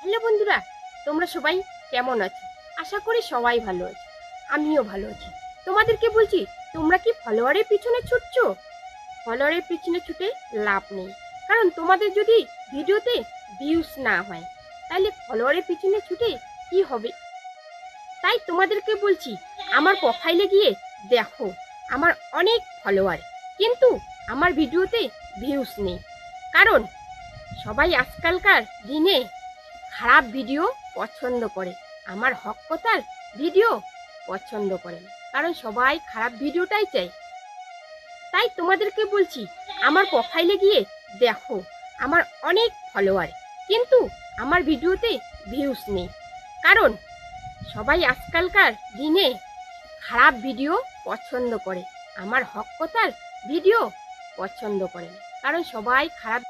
Hello বন্ধুরা, তোমরা সবাই কেমন আছো? আশা করি সবাই ভালো আছো। আমিও ভালো আছি। তোমাদেরকে বলছি, তোমরা কি ফলোয়ারের পিছনে ছুটছো? ফলোয়ারের পিছনে ছুটে লাভ নেই। কারণ তোমাদের যদি ভিডিওতে ভিউজ না হয়, তাহলে ফলোয়ারের পিছনে ছুটে কি হবে? তাই তোমাদেরকে বলছি, আমার প্রোফাইলে গিয়ে দেখো, আমার অনেক ফলোয়ার, কিন্তু আমার ভিডিওতে ভিউজ নেই। কারণ সবাই আজকালকার দিনে খারাপ ভিডিও পছন্দ করে, আমার হক কথার ভিডিও পছন্দ করে না। কারণ সবাই খারাপ ভিডিওটাই চাই। তাই তোমাদেরকে বলছি, আমার প্রোফাইলে গিয়ে দেখো, আমার অনেক ফলোয়ার, কিন্তু আমার ভিডিওতে ভিউজ নেই। কারণ সবাই আজকালকার দিনে খারাপ ভিডিও পছন্দ করে, আমার হক কথার ভিডিও পছন্দ করে না। কারণ সবাই খারাপ